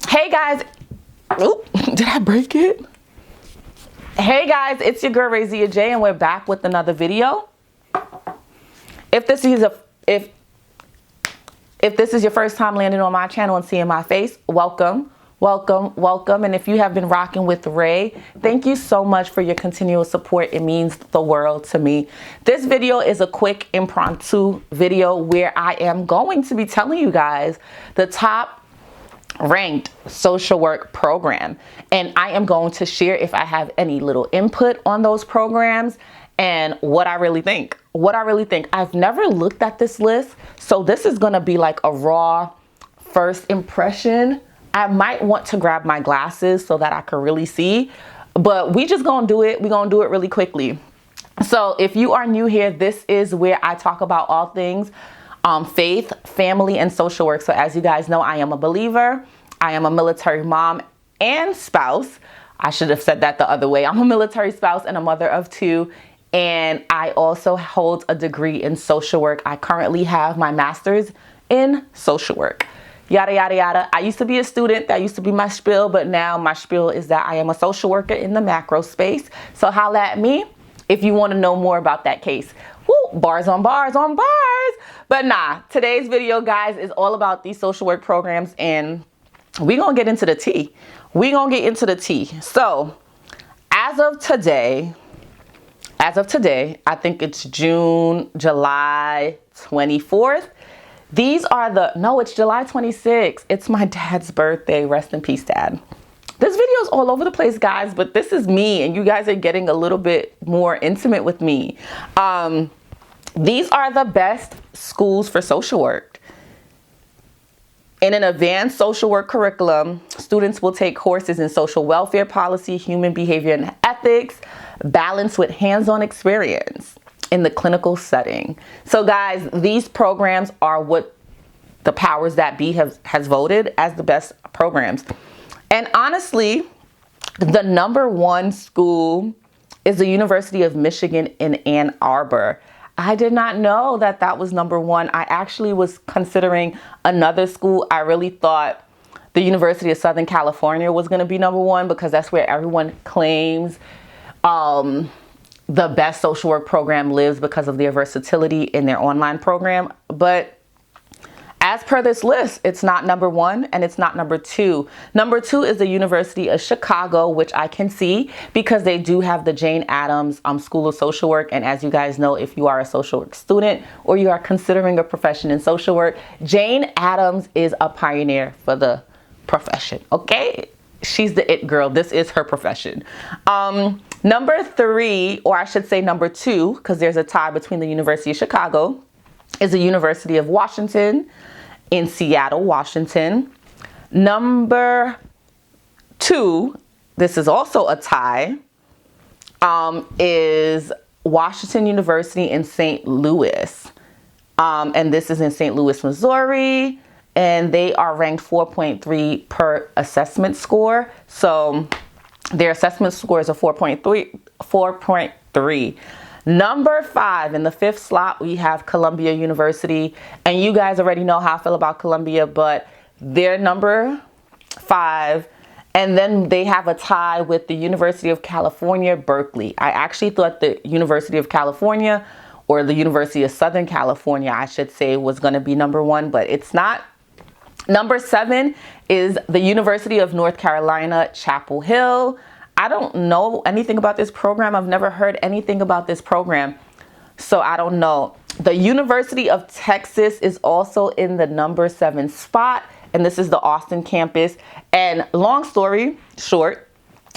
Hey guys, oop, did I break it? Hey guys, it's your girl Razia J, and we're back with another video. If this is your first time landing on my channel and seeing my face, welcome. And if you have been rocking with Ray, thank you so much for your continual support. It means the world to me. This video is a quick impromptu video where I am going to be telling you guys the top ranked social work program, and I am going to share if I have any little input on those programs and what I really think. I've never looked at this list, so this is going to be like a raw first impression. I might want to grab my glasses so that I can really see, but we just gonna do it. We're gonna do it really quickly. So if you are new here, this is where I talk about all things faith, family, and social work. So as you guys know, I am a believer. I am a military mom and spouse. I should have said that the other way. I'm a military spouse and a mother of two. And I also hold a degree in social work. I currently have my master's in social work. Yada, yada, yada. I used to be a student. That used to be my spiel. But now my spiel is that I am a social worker in the macro space. So holla at me if you want to know more about that case. Woo, bars on bars on bars. But nah, today's video, guys, is all about these social work programs. And we're going to get into the tea. So as of today, I think it's July 24th. These are it's July 26th. It's my dad's birthday. Rest in peace, Dad. This video is all over the place, guys, but this is me, and you guys are getting a little bit more intimate with me. These are the best schools for social work. In an advanced social work curriculum, students will take courses in social welfare policy, human behavior and ethics, balanced with hands-on experience in the clinical setting. So guys, these programs are what the powers that be has voted as the best programs. And honestly, the #1 school is the University of Michigan in Ann Arbor. I did not know that that was #1. I actually was considering another school. I really thought the University of Southern California was going to be #1 because that's where everyone claims the best social work program lives because of their versatility in their online program. But as per this list, it's not #1 and it's not #2. #2 is the University of Chicago, which I can see because they do have the Jane Addams School of Social Work. And as you guys know, if you are a social work student or you are considering a profession in social work, Jane Addams is a pioneer for the profession, okay? She's the it girl. This is her profession. #3, or I should say #2, because there's a tie between the University of Chicago, is the University of Washington in Seattle, Washington. #2, this is also a tie, is Washington University in St. Louis. And this is in St. Louis, Missouri. And they are ranked 4.3 per assessment score. So their assessment score is a 4.3. #5, in the 5th slot, we have Columbia University. And you guys already know how I feel about Columbia, but they're #5. And then they have a tie with the University of California, Berkeley. I actually thought the University of California, or the University of Southern California, I should say, was going to be #1, but it's not. #7 is the University of North Carolina, Chapel Hill. I don't know anything about this program. I've never heard anything about this program, so I don't know. The University of Texas is also in the #7 spot, and this is the Austin campus. And long story short,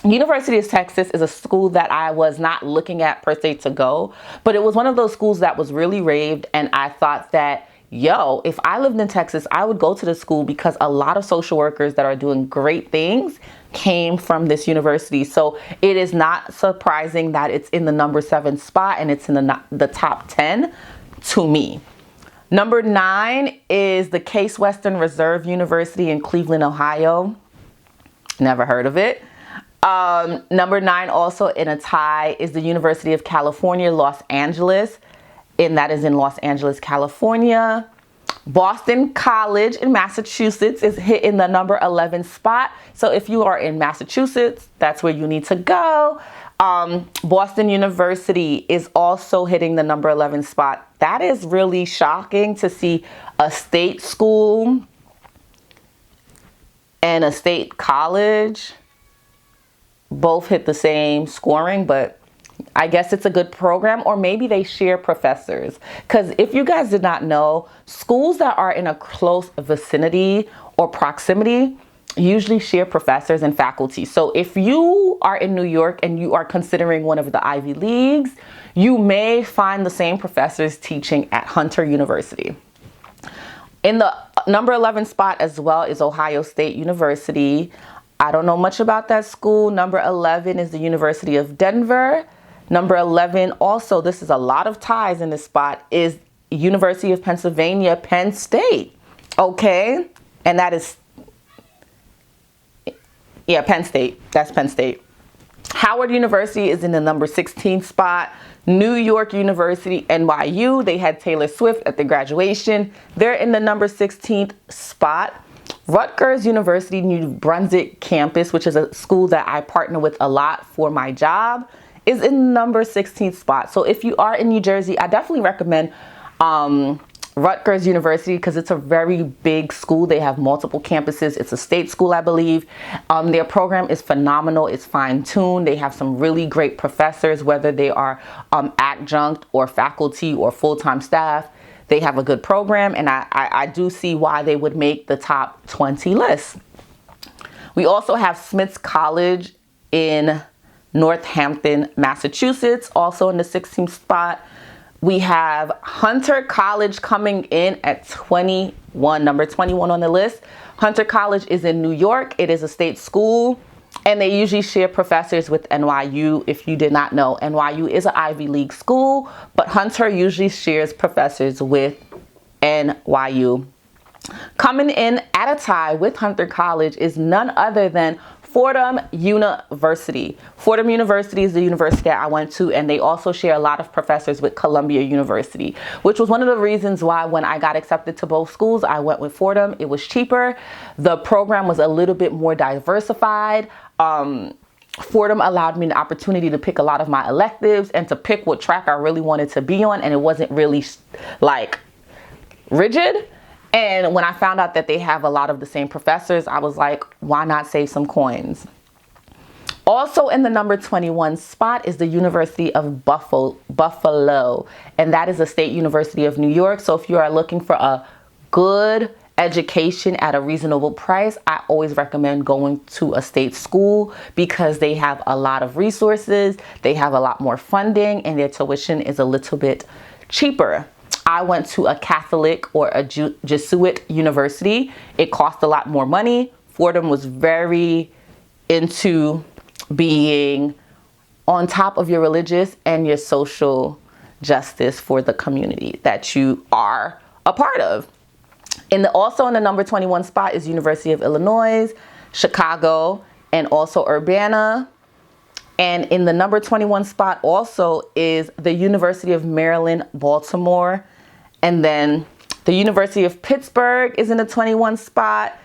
University of Texas is a school that I was not looking at per se to go, but it was one of those schools that was really raved, and I thought that, yo, if I lived in Texas, I would go to the school because a lot of social workers that are doing great things came from this university. So it is not surprising that it's in the #7 spot and it's in the top 10 to me. #9 is the Case Western Reserve University in Cleveland, Ohio. Never heard of it. #9 also in a tie is the University of California, Los Angeles. And that is in Los Angeles, California. Boston College in Massachusetts is hitting the number 11 spot. So if you are in Massachusetts, that's where you need to go. Boston University is also hitting the number 11 spot. That is really shocking to see a state school and a state college both hit the same scoring, but I guess it's a good program, or maybe they share professors. Because if you guys did not know, schools that are in a close vicinity or proximity usually share professors and faculty. So if you are in New York and you are considering one of the Ivy Leagues, you may find the same professors teaching at Hunter University. In the number 11 spot as well is Ohio State University. I don't know much about that school. Number 11 is the University of Denver. Number 11, also, this is a lot of ties in this spot, is University of Pennsylvania, Penn State. Okay, and that is, yeah, Penn State. That's Penn State. Howard University is in the number 16 spot. New York University, NYU, they had Taylor Swift at the graduation. They're in the number 16th spot. Rutgers University, New Brunswick campus, which is a school that I partner with a lot for my job, is in number 16th spot. So if you are in New Jersey, I definitely recommend Rutgers University because it's a very big school. They have multiple campuses. It's a state school, I believe. Their program is phenomenal. It's fine-tuned. They have some really great professors, whether they are adjunct or faculty or full-time staff. They have a good program, and I do see why they would make the top 20 list. We also have Smith's College in Northampton, Massachusetts, also in the 16th spot. We have Hunter College coming in at 21, number 21 on the list. Hunter College is in New York. It is a state school, and they usually share professors with NYU. If you did not know, NYU is an Ivy League school, but Hunter usually shares professors with NYU. Coming in at a tie with Hunter College is none other than Fordham University. Fordham University is the university that I went to, and they also share a lot of professors with Columbia University, which was one of the reasons why when I got accepted to both schools, I went with Fordham. It was cheaper. The program was a little bit more diversified. Fordham allowed me an opportunity to pick a lot of my electives and to pick what track I really wanted to be on, and it wasn't really like rigid. And when I found out that they have a lot of the same professors, I was like, why not save some coins? Also in the number 21 spot is the University of Buffalo, and that is a state university of New York. So if you are looking for a good education at a reasonable price, I always recommend going to a state school because they have a lot of resources, they have a lot more funding, and their tuition is a little bit cheaper. I went to a Catholic or a Jesuit university. It cost a lot more money. Fordham was very into being on top of your religious and your social justice for the community that you are a part of. Also in the number 21 spot is University of Illinois, Chicago, and also Urbana. And in the number 21 spot also is the University of Maryland, Baltimore. And then the University of Pittsburgh is in the 21 spot.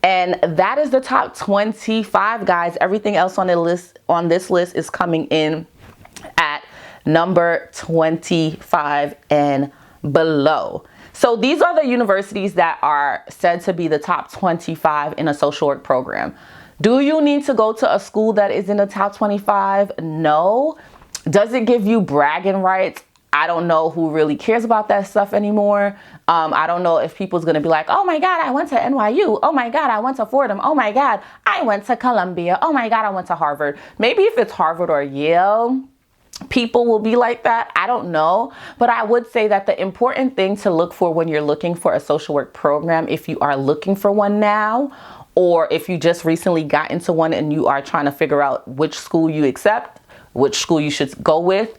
And that is the top 25, guys. Everything else on the list, on this list, is coming in at number 25 and below. So these are the universities that are said to be the top 25 in a social work program. Do you need to go to a school that is in the top 25? No. Does it give you bragging rights? I don't know who really cares about that stuff anymore. I don't know if people's going to be like, oh my God, I went to NYU. Oh my God, I went to Fordham. Oh my God, I went to Columbia. Oh my God, I went to Harvard. Maybe if it's Harvard or Yale, people will be like that. I don't know. But I would say that the important thing to look for when you're looking for a social work program, if you are looking for one now, or if you just recently got into one and you are trying to figure out which school you accept, which school you should go with,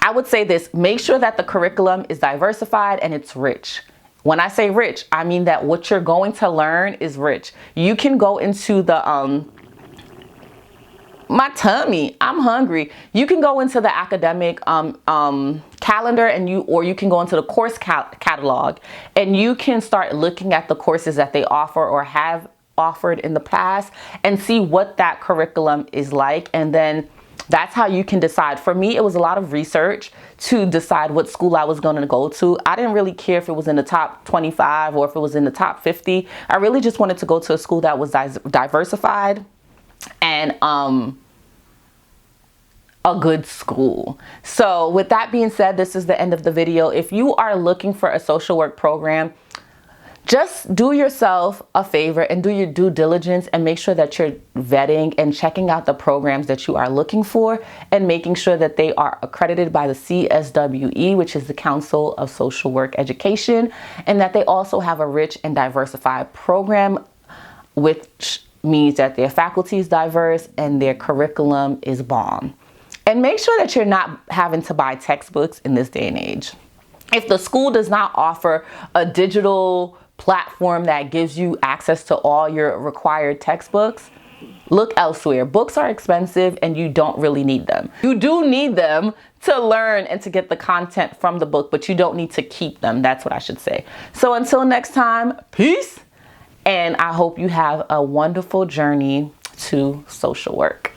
I would say this: make sure that the curriculum is diversified and it's rich. When I say rich, I mean that what you're going to learn is rich. You can go into the my tummy, I'm hungry. You can go into the academic calendar or you can go into the course catalog, and you can start looking at the courses that they offer or have offered in the past and see what that curriculum is like. And then that's how you can decide. For me, it was a lot of research to decide what school I was going to go to. I didn't really care if it was in the top 25 or if it was in the top 50. I really just wanted to go to a school that was diversified and a good school. So with that being said, this is the end of the video. If you are looking for a social work program, just do yourself a favor and do your due diligence and make sure that you're vetting and checking out the programs that you are looking for and making sure that they are accredited by the CSWE, which is the Council of Social Work Education, and that they also have a rich and diversified program, which means that their faculty is diverse and their curriculum is bomb. And make sure that you're not having to buy textbooks in this day and age. If the school does not offer a digital platform that gives you access to all your required textbooks, look elsewhere. Books are expensive and you don't really need them. You do need them to learn and to get the content from the book, but you don't need to keep them. That's what I should say. So until next time, peace. And I hope you have a wonderful journey to social work.